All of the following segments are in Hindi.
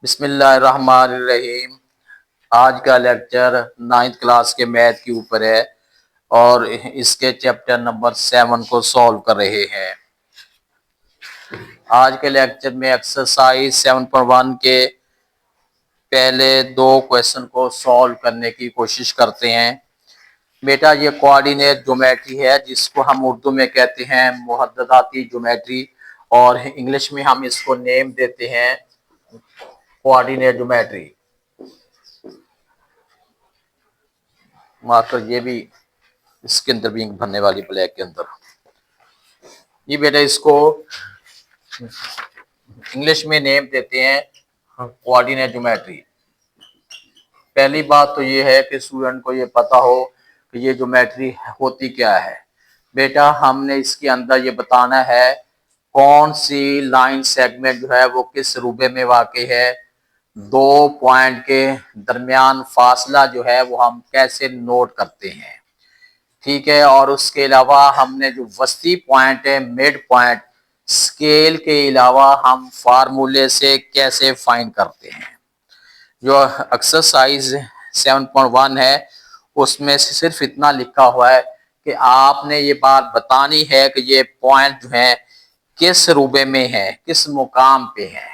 बिस्मिल्लाहिर्रहमानिर्रहीम। आज का लेक्चर 9th क्लास के मैथ के ऊपर है और इसके चैप्टर नंबर 7 को सॉल्व कर रहे हैं। आज के लेक्चर में एक्सरसाइज 7.1 के पहले दो क्वेश्चन को सॉल्व करने की कोशिश करते हैं। बेटा, ये कोऑर्डिनेट ज्योमेट्री है जिसको हम उर्दू में कहते हैं मुहद्ददाती ज्योमेट्री और इंग्लिश में हम इसको नेम देते हैं कोऑर्डिनेट ज्योमेट्री। मार्कर ये भी इसके अंदर भी इंक भरने वाली ब्लैक के अंदर। ये बेटा इसको इंग्लिश में नेम देते हैं कोऑर्डिनेट ज्योमेट्री। पहली बात तो ये है कि स्टूडेंट को ये पता हो कि ये ज्योमेट्री होती क्या है। बेटा, हमने इसके अंदर ये बताना है कौन सी लाइन सेगमेंट जो है वो किस रूबे में वाक़ई है, दो पॉइंट के दरमियान फासला जो है वो हम कैसे नोट करते हैं, ठीक है। और उसके अलावा हमने जो वस्ती पॉइंट है, मिड पॉइंट, स्केल के अलावा हम फार्मूले से कैसे फाइंड करते हैं। जो एक्सरसाइज 7.1 है उसमें से सिर्फ इतना लिखा हुआ है कि आपने ये बात बतानी है कि ये पॉइंट जो है किस रूबे में है, किस मुकाम पे है।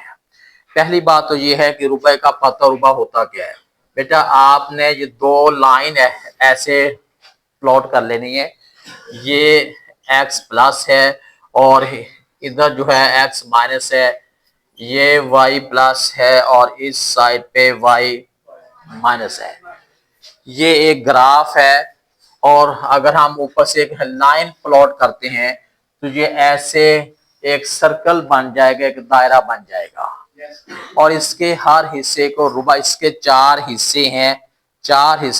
पहली बात तो ये है कि रुपए का पता रुपा होता क्या है। बेटा, आपने ये दो लाइन ऐसे प्लॉट कर लेनी है। ये x प्लस है और इधर जो है x माइनस है, ये y प्लस है और इस साइड पे y माइनस है। ये एक ग्राफ है और अगर हम ऊपर से एक लाइन प्लॉट करते हैं तो ये ऐसे एक सर्कल बन जाएगा, एक दायरा बन जाएगा और इसके हर हिस्से को रुबा, इसके चार हिस्से हैं,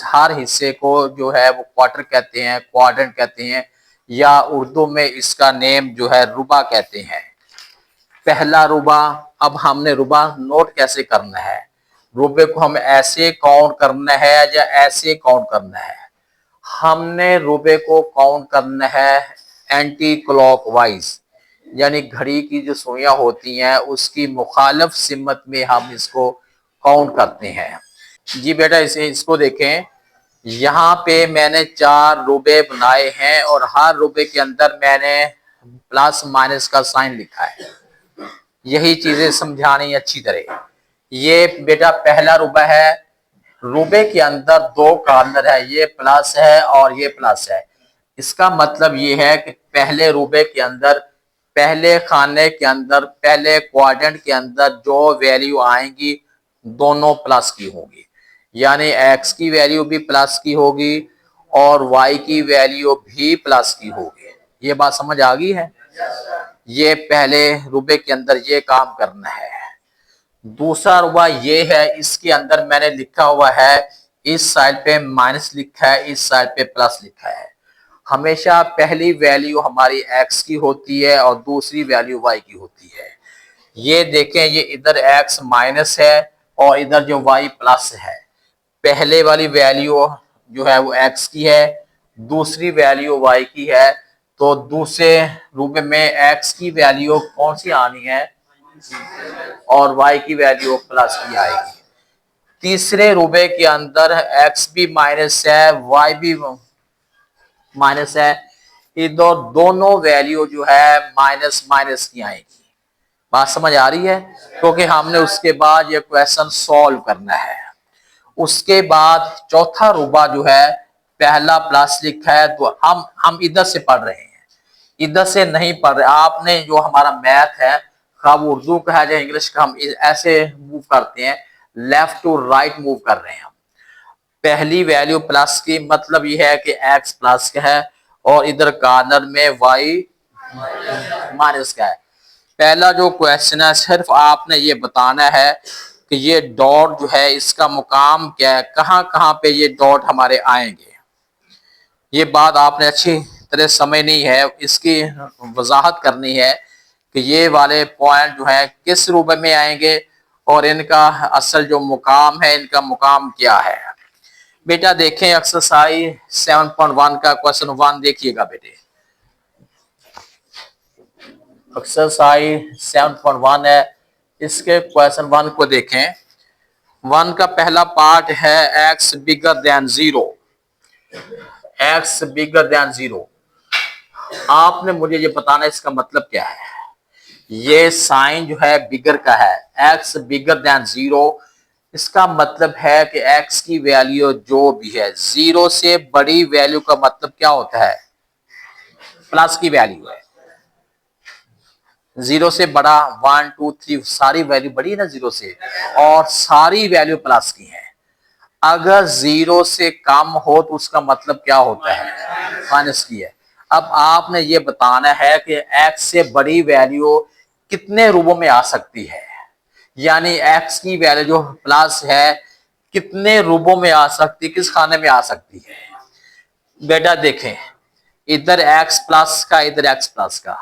हर हिस्से को जो है वो क्वार्टर कहते हैं, क्वाड्रेंट कहते हैं, या उर्दू में इसका नेम जो है रुबा कहते हैं। पहला रुबा। अब हमने रुबा नोट कैसे करना है, रुबे को हम ऐसे काउंट करना है या ऐसे काउंट करना है। हमने रुबे को काउंट करना है एंटी क्लॉकवाइज, यानी घड़ी की जो सुइयां होती हैं उसकी मुखालिफ सिमत में हम इसको काउंट करते हैं। जी बेटा, इसको देखें, यहाँ पे मैंने 4 रुबे बनाए हैं और हर रुबे के अंदर मैंने प्लस माइनस का साइन लिखा है। यही चीजें समझानी अच्छी तरह। ये बेटा पहला रुबा है, रुबे के अंदर दो कॉर्नर है, ये प्लस है और ये प्लस है। इसका मतलब ये है कि पहले रुबे के अंदर, पहले खाने के अंदर, पहले क्वाड्रेंट के अंदर जो वैल्यू आएंगी दोनों प्लस की होगी, यानी x की वैल्यू भी प्लस की होगी और y की वैल्यू भी प्लस की होगी। ये बात समझ आ गई है। ये पहले रुबे के अंदर ये काम करना है। दूसरा रुबा ये है, इसके अंदर मैंने लिखा हुआ है, इस साइड पे माइनस लिखा है, इस साइड पे प्लस लिखा है। हमेशा पहली वैल्यू हमारी x की होती है और दूसरी वैल्यू y की होती है। ये देखें, ये इधर x माइनस है और इधर जो y प्लस है। पहले वाली वैल्यू जो है वो x की है, दूसरी वैल्यू y की है, तो दूसरे रुबे में x की वैल्यू कौन सी आनी है और y की वैल्यू प्लस की आएगी। तीसरे रुबे के अंदर x भी माइनस है, y भी माइनस है, इधर दोनों वैल्यू जो है माइनस माइनस की आएगी। बात समझ आ रही है, क्योंकि हमने उसके बाद ये क्वेश्चन सॉल्व करना है। उसके बाद चौथा रुबा जो है, पहला प्लस लिखा है तो हम इधर से पढ़ रहे हैं, इधर से नहीं पढ़ रहे। आपने जो हमारा मैथ है, खा उर्दू का है या इंग्लिश का, हम ऐसे मूव करते हैं, लेफ्ट टू राइट मूव कर रहे हैं। पहली वैल्यू प्लस की, मतलब ये है कि x प्लस का है और इधर कॉर्नर में y माइनस का है। पहला जो क्वेश्चन है, सिर्फ आपने ये बताना है कि ये डॉट जो है इसका मुकाम क्या है, कहाँ कहाँ पे ये डॉट हमारे आएंगे। ये बात आपने अच्छी तरह समझनी है, इसकी वजाहत करनी है कि ये वाले पॉइंट जो है किस रूप में आएंगे और इनका असल जो मुकाम है, इनका मुकाम क्या है। बेटा देखें, एक्सरसाइज 7.1 का क्वेश्चन 1 देखिएगा बेटे। एक्सरसाइज 7.1 है, इसके क्वेश्चन 1 को देखें। 1 का पहला पार्ट है x bigger than 0। x bigger than 0। आपने मुझे ये बताना इसका मतलब क्या है। ये साइन जो है बिगर का है, x बिगर देन 0। इसका मतलब है कि x की वैल्यू जो भी है 0 से बड़ी वैल्यू का मतलब क्या होता है, प्लस की वैल्यू है। 0 से बड़ा 1 2 3 सारी वैल्यू बड़ी है ना 0 से, और सारी वैल्यू प्लस की है। अगर 0 से कम हो तो उसका मतलब क्या होता है, माइनस की है। अब आपने ये बताना है कि x से बड़ी वैल्यू कितने रूपों में आ सकती है, यानी x की वैल्यू जो प्लस है कितने रूपों में आ सकती है, किस खाने में आ सकती है। बेटा देखें, इधर x प्लस का, इधर x प्लस का,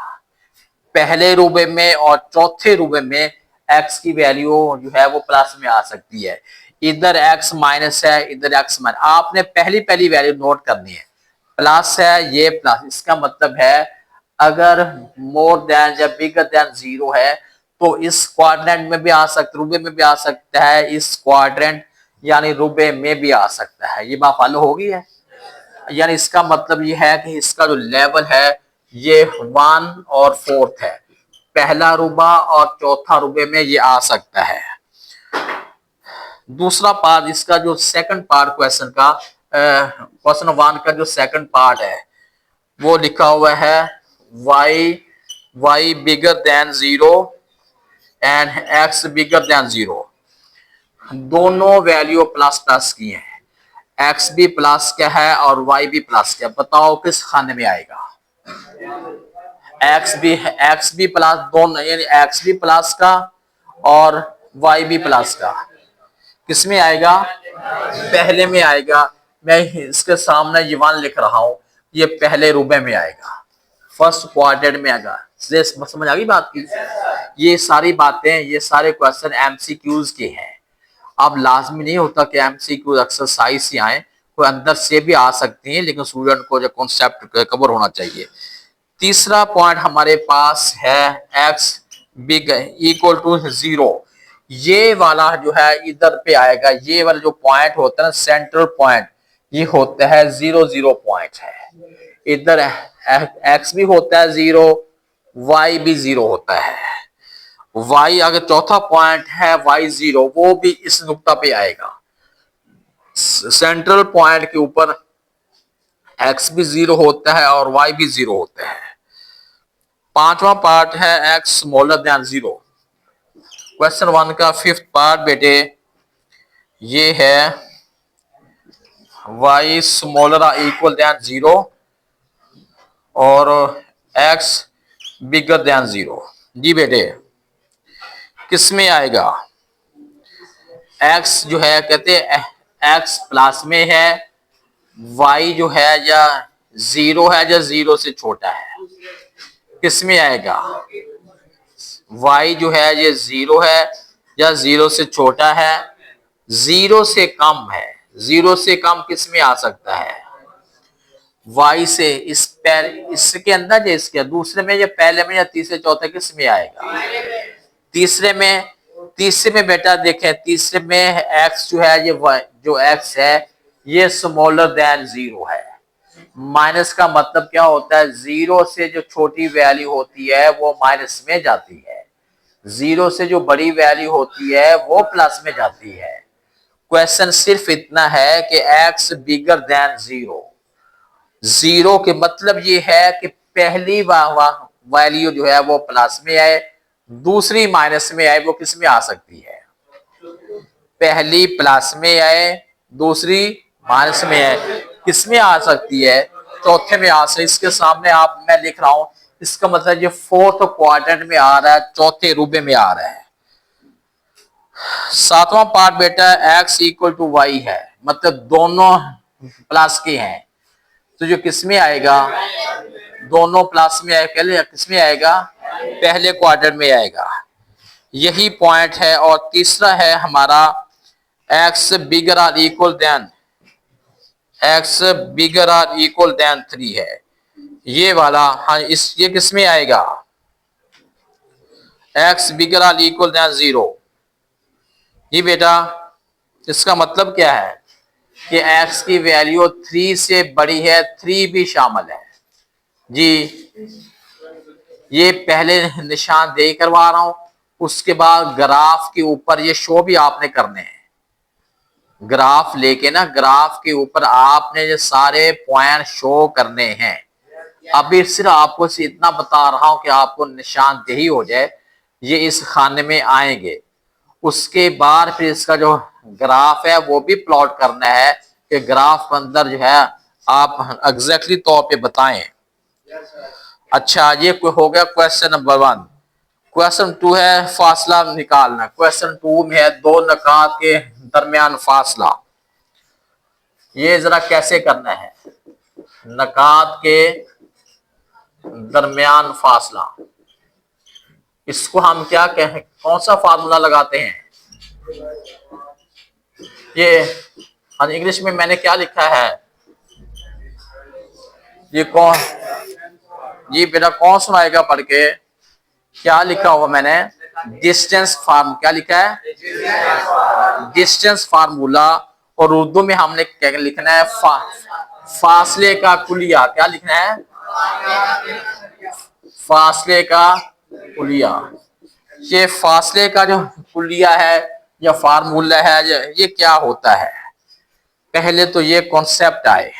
पहले रूबे में और चौथे रूबे में x की वैल्यू जो है वो प्लस में आ सकती है। इधर x माइनस है, इधर x माइनस। आपने पहली पहली वैल्यू नोट करनी है, प्लस है ये प्लस। इसका मतलब है अगर मोर देन या बिगर देन 0 है तो इस क्वाड्रेंट में भी आ सकता, रूबे में भी आ सकता है, इस क्वाड्रेंट यानी रूबे में भी आ सकता है। ये बात फॉलो होगी है, यानी इसका मतलब ये है कि इसका जो लेवल है ये 1 और 4 है, पहला रूबा और चौथा रूबे में ये आ सकता है। दूसरा पार्ट, इसका जो सेकंड पार्ट क्वेश्चन का, क्वेश्चन 1 का जो सेकंड पार्ट है वो लिखा हुआ है y bigger than 0 and x bigger than 0। दोनों वैल्यू प्लस प्लस की हैं, x भी प्लस क्या है और y भी प्लस क्या, बताओ किस खाने में आएगा। x भी प्लस, दोनों यानी x भी प्लस का और y भी प्लस का, किस में आएगा, पहले में आएगा। मैं इसके सामने ये 1 लिख रहा हूं, ये पहले रूबे में आएगा, फर्स्ट क्वाड्रेंट में आएगा। समझ आ गई बात की। ये सारी बातें, ये सारे क्वेश्चन एमसीक्यूज के हैं। अब लाजमी नहीं होता कि एमसीक्यू एक्सरसाइज से आए, कोई अंदर से भी आ सकती हैं, लेकिन स्टूडेंट को जो कॉन्सेप्ट कवर होना चाहिए। तीसरा पॉइंट हमारे पास है x बिग इक्वल टू 0। ये वाला जो है इधर पे आएगा, ये वाला जो पॉइंट होता है ना सेंट्रल पॉइंट, ये होता है 0 0 पॉइंट है। इधर x भी होता है 0, y भी 0 होता है। y अगर चौथा पॉइंट है y 0, वो भी इस नुक्ता पे आएगा, सेंट्रल पॉइंट के ऊपर x भी 0 होता है और y भी 0 होता है। पांचवा पार्ट है x स्मॉलर देन 0। क्वेश्चन 1 का फिफ्थ पार्ट बेटे ये है y स्मॉलर इक्वल देन 0 और x बिगर देन 0। जी बेटे किस में आएगा, x जो है कहते हैं x प्लस में है, y जो है या 0 है या 0 से छोटा है, किस में आएगा, y जो है ये 0 है या 0 से छोटा है, 0 से कम है, 0 से कम किस में आ सकता है, y से। इसके अंदर या इसके दूसरे में या पहले में या तीसरे चौथे किस में आएगा, तीसरे में। तीसरे में बेटा देखें, तीसरे में x जो है ये जो x है ये स्मॉलर देन 0 है। माइनस का मतलब क्या होता है, 0 से जो छोटी वैल्यू होती है वो माइनस में जाती है, 0 से जो बड़ी वैल्यू होती है वो प्लस में जाती है। क्वेश्चन सिर्फ इतना है कि x बिगर देन 0। 0 के मतलब ये है कि पहली वैल्यू जो है वो प्लस में आए, दूसरी माइनस में आए, वो किस में आ सकती है, पहली प्लस में आए, दूसरी माइनस में आए, किस में आ सकती है, चौथे में आ सकती। इसके सामने आप मैं लिख रहा हूं, इसका मतलब ये फोर्थ क्वाड्रेंट में आ रहा है, चौथे रूबे में आ रहा है। सातवां पार्ट बेटा x इक्वल टू y है, मतलब दोनों प्लस के हैं, तो जो किस में आएगा, दोनों प्लस में आएगा, पहले किस में आएगा, पहले क्वाड्रेंट में आएगा। यही पॉइंट है। और तीसरा है हमारा x bigger or equal than, x bigger or equal than 3 है, ये वाला। हाँ, ये किस में आएगा, x बिगर और इक्वल देन 0। जी बेटा, इसका मतलब क्या है कि x की वैल्यू 3 से बड़ी है, 3 भी शामिल है। जी, ये पहले निशान दे करवा रहा हूं, उसके बाद ग्राफ के ऊपर ये शो भी आपने करने हैं। ग्राफ लेके ना, ग्राफ के ऊपर आपने ये सारे पॉइंट शो करने हैं। अभी सिर्फ आपको इतना बता रहा हूं कि आपको निशानदेही हो जाए, ये इस खाने में आएंगे। उसके बाद फिर इसका जो ग्राफ है वो भी प्लॉट करना है कि ग्राफ के अंदर जो है आप एग्जैक्टली तौर पे बताएं। अच्छा, ये हो गया क्वेश्चन नंबर 1। क्वेश्चन 2 है फासला निकालना। क्वेश्चन 2 में है दो नकात के दरमियान फासला। ये जरा कैसे करना है, नकात के दरमियान फासला, इसको हम क्या कहें, कौन सा फार्मूला लगाते हैं? ये इंग्लिश में मैंने क्या लिखा है, ये कौन, ये बेटा कौन सुनाएगा पढ़ के? क्या लिखा हुआ मैंने? डिस्टेंस फार्म, क्या लिखा है? Distance formula. और उर्दू में हमने क्या लिखना है? फासले का कुलिया। क्या लिखना है? फासले का कुलिया। ये फासले का जो कुलिया है या फार्मूला है, ये क्या होता है? पहले तो ये कॉन्सेप्ट आए।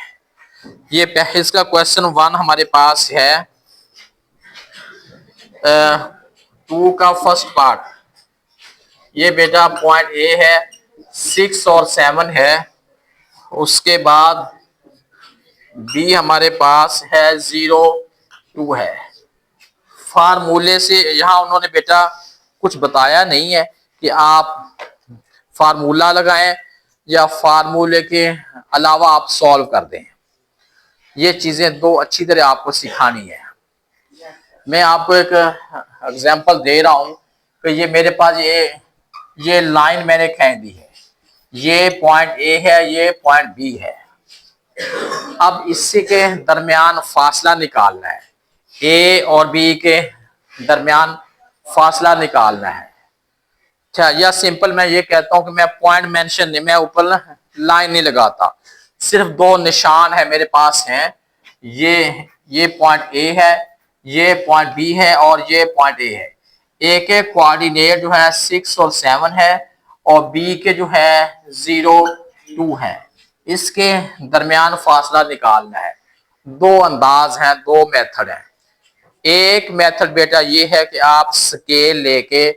ये इसका क्वेश्चन 1 हमारे पास है 2 का फर्स्ट पार्ट। ये बेटा पॉइंट ए है, 6 और 7 है। उसके बाद बी हमारे पास है 0, 2 है। फार्मूले से यहां उन्होंने बेटा कुछ बताया नहीं है कि आप फार्मूला लगाएं या फार्मूले के अलावा आप सॉल्व कर दें। ये चीजें दो अच्छी तरह आपको सिखानी है। मैं आपको एक एग्जांपल दे रहा हूं कि ये मेरे पास ये लाइन मैंने खींच दी है, ये पॉइंट ए है, ये पॉइंट बी है। अब इससे के दरमियान फासला निकालना है, ए और बी के दरमियान फासला निकालना है। अच्छा, या सिंपल मैं ये कहता हूं कि मैं पॉइंट मेंशन नहीं, मैं ऊपर लाइन नहीं लगाता, सिर्फ दो निशान है मेरे पास हैं। ये पॉइंट ए है, ये पॉइंट बी है और ये पॉइंट ए है। ए के कोऑर्डिनेट जो है 6 और 7 है और बी के जो है 0, 2 है। इसके दरमियान फासला निकालना है। दो अंदाज हैं, दो मेथड हैं। एक मेथड बेटा ये है कि आप स्केल लेके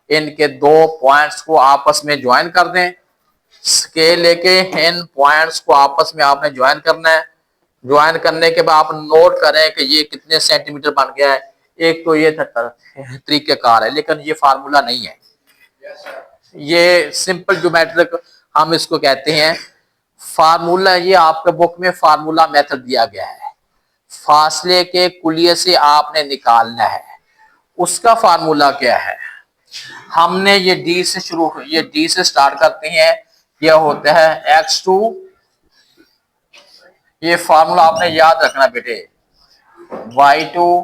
इनके दो पॉइंट्स को आपस में ज्वाइन कर दें। स्केल लेके इन पॉइंट्स को आपस में आपने ज्वाइन करना है। ज्वाइन करने के बाद आप नोट करें कि ये कितने सेंटीमीटर बन गया है। एक तो ये तरीकेकार है, लेकिन ये फार्मूला नहीं है, ये सिंपल ज्योमेट्रिक हम इसको कहते हैं। फार्मूला ये आपके बुक में फार्मूला मेथड दिया गया है, फासले के कुलिये से आपने निकालना है। उसका फार्मूला क्या है? हमने ये डी से शुरू, ये डी से स्टार्ट करते हैं। यह होता है x2। ये फार्मूला आपने याद रखना बेटे, y2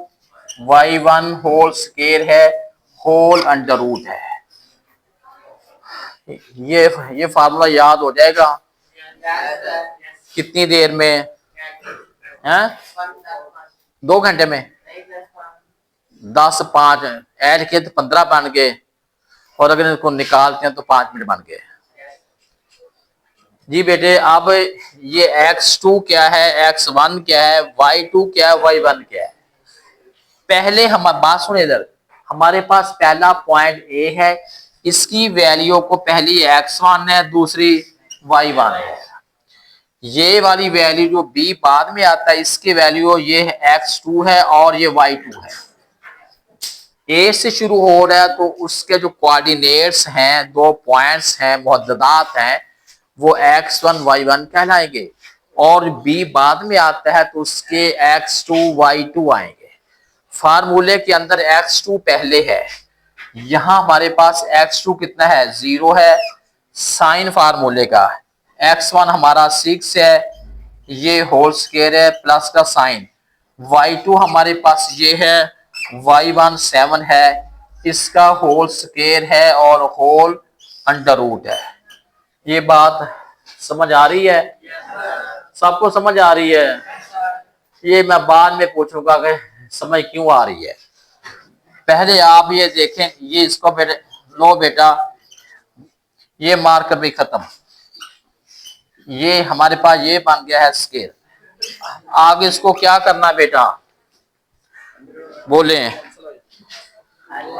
y1 होल स्क्वायर है, होल अंडर रूट है। ये फार्मूला याद हो जाएगा कितनी देर में? हैं? 2 घंटे में 10, 5 ऐड किए तो 15 बन गए, और अगर इनको निकालते हैं तो 5 मिनट बन गए। जी बेटे, अब ये x2 क्या है, x1 क्या है, y2 क्या है, y1 क्या है? पहले हम बात सुने इधर, हमारे पास पहला पॉइंट ए है, इसकी वैल्यू को पहली x1 है, दूसरी y1 है। ये वाली वैल्यू जो b बाद में आता है, इसकी वैल्यू ये x2 है और ये y2 है। ए से शुरू हो रहा है तो उसके जो कोऑर्डिनेट्स हैं, दो पॉइंट्स हैं, मुहद्ददात हैं, वो x1 y1 कहलाएंगे। और b बाद में आता है तो उसके x2 y2 आएंगे। फार्मूले के अंदर x2 पहले है, यहां हमारे पास x2 कितना है? 0 है। साइन फार्मूले का x1 हमारा 6 है, ये होल स्क्वायर है प्लस का साइन। y2 हमारे पास ये है, y1 7 है, इसका होल स्क्वायर है और होल अंडर रूट है। ये बात समझ आ रही है? सबको समझ आ रही है? ये मैं बाद में पूछूंगा कि समझ क्यों आ रही है। पहले आप ये देखें, ये इसको बेटे लो बेटा, ये मार्कर भी खत्म। ये हमारे पास ये बन गया है स्केल। आगे इसको क्या करना बेटा, बोले?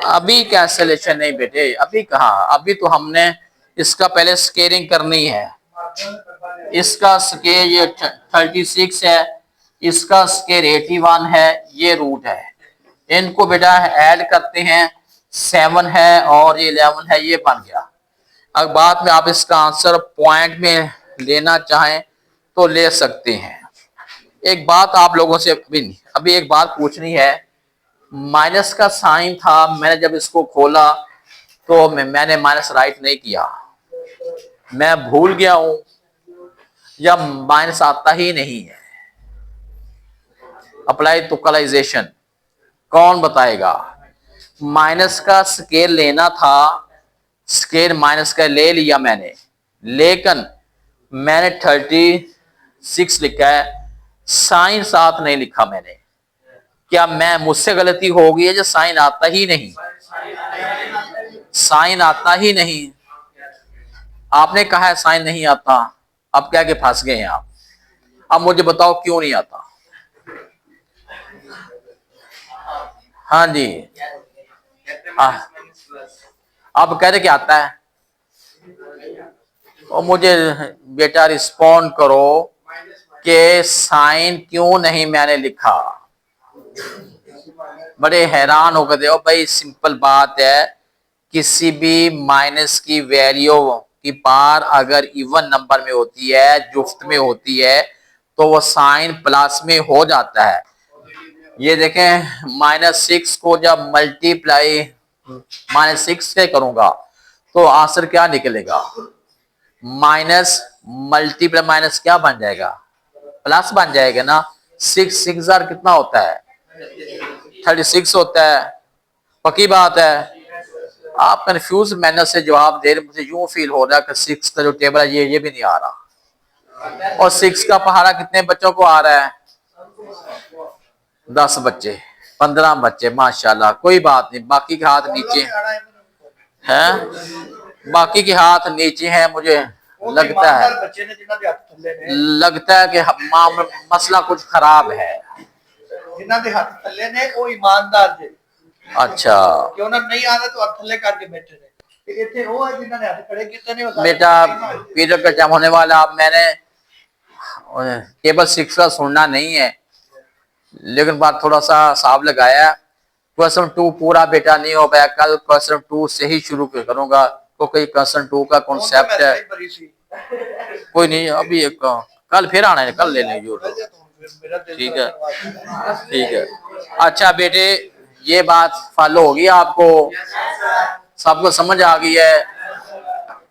अभी कैंसिलेशन नहीं बेटे, अभी कहाँ, अभी तो हमने इसका पहले स्केलिंग करनी है। इसका स्केल ये 36 है, इसका स्केल 81 है, ये रूट है। इनको बेटा ऐड करते हैं, 7 है और ये 11 है, ये बन गया। अब बाद में आप इसका आंसर पॉइंट में लेना चाहें तो ले सकते हैं। एक बात आप लोगों से अभी एक बात पूछनी है। माइनस का साइन था, मैंने जब इसको खोला तो मैंने माइनस राइट नहीं किया, मैं भूल गया हूं या माइनस आता ही नहीं है। अप्लाई तुक्कलाइजेशन, कौन बताएगा? माइनस का स्केल लेना था, स्केल माइनस का ले लिया मैंने, लेकिन मैंने 36 लिखा है, साइन साथ नहीं लिखा मैंने। क्या मैं मुझसे गलती हो गई है जो साइन आता ही नहीं? साइन आता ही नहीं। आपने कहा है साइन नहीं आता, अब क्या के फंस गए हैं आप। अब मुझे बताओ क्यों नहीं आता? हाँ जी, आप कह रहे क्या आता है? और मुझे बेटा रिस्पॉन्ड करो कि साइन क्यों नहीं मैंने लिखा। बड़े हैरान हो गए हो भाई। सिंपल बात है, किसी भी माइनस की वैल्यू की पार अगर इवन नंबर में होती है, जुफ्त में होती है, तो वो साइन प्लस में हो जाता है। ये देखें, -6 को जब मल्टीप्लाई -6 से करूंगा तो आंसर क्या निकलेगा? माइनस मल्टीप्लाई माइनस क्या बन जाएगा? प्लस बन जाएगा ना। 6 6 कितना होता है? 36 होता है। पक्की बात है। आप कंफ्यूज मैनर से जवाब दे रहे, मुझे यूं फील हो रहा है कि 6 का जो टेबल है ये भी नहीं आ रहा। और 6 का पहाड़ा कितने बच्चों को आ रहा है? 10 बच्चे, 15 बच्चे, माशाल्लाह। कोई बात नहीं, बाकी के हाथ नीचे हैं, बाकी के हाथ नीचे हैं। मुझे लगता है कि मसला कुछ खराब है। अच्छा, बेटा पीरियड का टाइम होने वाला। अब मैंने केवल 6 का सुनना नहीं है, लेकिन बात थोड़ा सा हिसाब लगाया। क्वेश्चन 2 पूरा बेटा नहीं हो पाया, कल क्वेश्चन 2 से ही शुरू करूंगा, क्योंकि क्वेश्चन 2 का कॉन्सेप्ट है। कोई नहीं, अभी एक कल फिर आना है, कल ले लेंगे। ठीक है, ठीक है। अच्छा बेटे, ये बात फॉलो होगी आपको, सबको समझ आ गई है?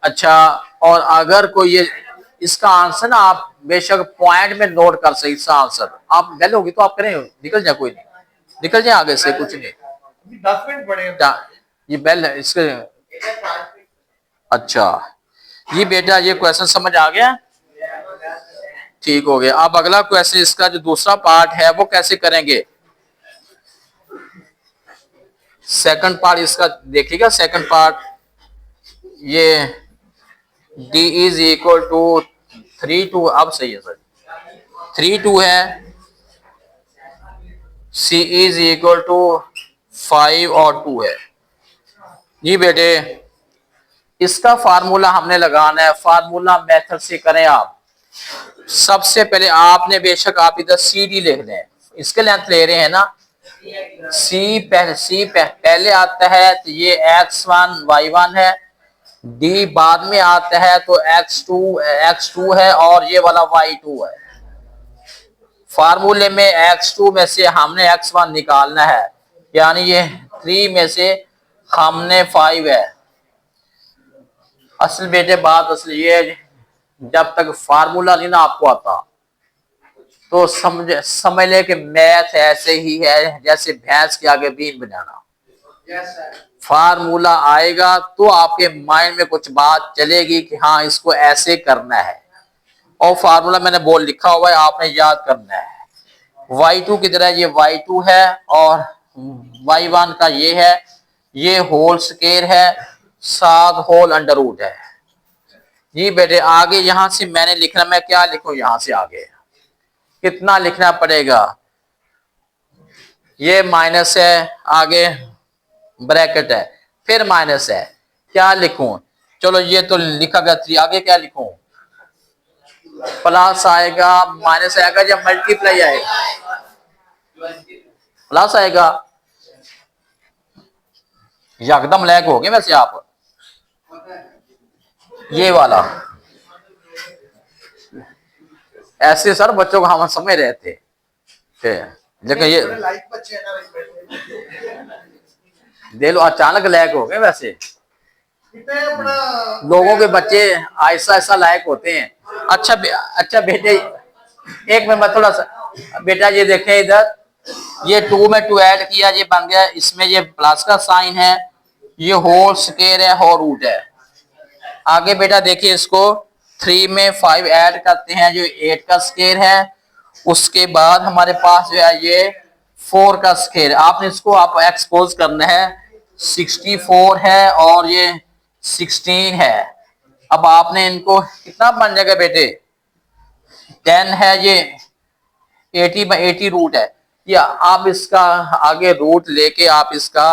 अच्छा, और अगर कोई ये इसका आंसर ना, आप बेशक पॉइंट में नोट कर सही। इसका आंसर आप बेल होगी तो आप करें, निकल जाए, कोई नहीं, निकल जाए आगे से, कुछ नहीं। 10 मिनट पड़े ये बेल है इसके। अच्छा, ये बेटा ये क्वेश्चन समझ आ गया? ठीक हो गया। अब अगला क्वेश्चन, इसका जो दूसरा पार्ट है वो कैसे करेंगे? सेकंड पार्ट इसका देखिएगा। सेकंड पार्ट, ये d इज इक्वल टू 3 2, अब सही है सर, 3 2 है। c इज इक्वल टू 5 और 2 है। जी बेटे, इसका फार्मूला हमने लगाना है। फार्मूला मेथड से करें आप। सबसे पहले आपने बेशक आप इधर सी डी लिख लें, इसके लेंथ ले रहे हैं ना। सी पहले आता है तो ये x1 y1 है, डी बाद में आता है तो x2 है और ये वाला y2 है। फार्मूले में x2 में से हमने x1 निकालना है, यानी ये 3 में से हमने 5 है। असल बेटे बात असल ये है, जब तक फार्मूला नहीं ना आपको आता तो समझ ले कि मैथ ऐसे ही है जैसे भैंस के आगे बीन बनाना। फार्मूला आएगा तो आपके माइंड में कुछ बात चलेगी कि हाँ इसको ऐसे करना है, और फार्मूला मैंने बोल लिखा हुआ है, आपने याद करना है। y2 की तरह ये y2 है और y1 का ये है, ये होल स्केयर है, 7 होल अंडर रूट है। जी बेटे आगे यहां से मैंने लिखना, मैं क्या लिखूं यहां से आगे कितना लिखना पड़ेगा, ये माइनस है, आगे ब्रैकेट है, फिर माइनस है, क्या लिखूं, चलो ये तो लिखा गया 3, आगे क्या लिखूं, प्लस आएगा माइनस आएगा या मल्टीप्लाई आएगा, प्लस आएगा। एकदम लैग हो गए वैसे आप, ये वाला ऐसे सर बच्चों को हम समझ रहे थे, लेकिन ये दे लो अचानक लैग हो गए वैसे, लोगों के बच्चे ऐसा ऐसा लायक होते हैं। अच्छा बेटे एक मिनट थोड़ा सा, बेटा ये देखें इधर, ये 2 में 2 ऐड किया, ये बन गया, इसमें ये प्लस का साइन है, ये होल स्केयर है, होल रूट है। आगे बेटा देखिए इसको 3 में 5 ऐड करते हैं जो 8 का स्केयर है, उसके बाद हमारे पास जो है ये 4 का स्केयर, आपने इसको आप एक्सपोज करना है, 64 है और ये 16 है। अब आपने इनको कितना बन जाएगा बेटे, 10 है, ये 80/80 रूट है, या आप इसका आगे रूट लेके आप इसका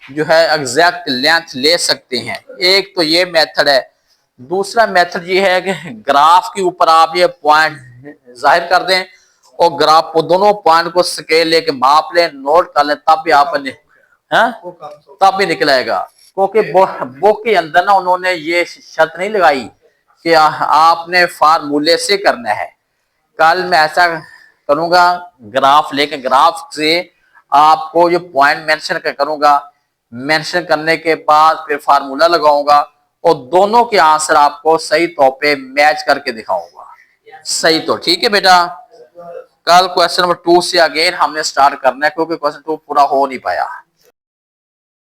जो है एग्जैक्ट लेंथ ले सकते हैं। एक तो ये मेथड है, दूसरा मेथड ये है कि ग्राफ के ऊपर आप ये पॉइंट जाहिर कर दें और ग्राफ को दोनों पॉइंट को स्केल लेके माप लें, नोट कर लें, तब भी आपने तब भी निकल आएगा। क्योंकि बुक के अंदर ना उन्होंने ये शर्त नहीं लगाई कि आपने फार्मूले से करना है। कल मैं ऐसा करूंगा, ग्राफ लेके ग्राफ से आपको जो पॉइंट मेंशन करूंगा, मेंशन करने के बाद फिर फार्मूला लगाऊंगा और दोनों के आंसर आपको सही तौर पे मैच करके दिखाऊंगा। सही तो ठीक है बेटा, कल क्वेश्चन नंबर 2 से अगेन हमने स्टार्ट करना है क्योंकि क्वेश्चन 2 पूरा हो नहीं पाया।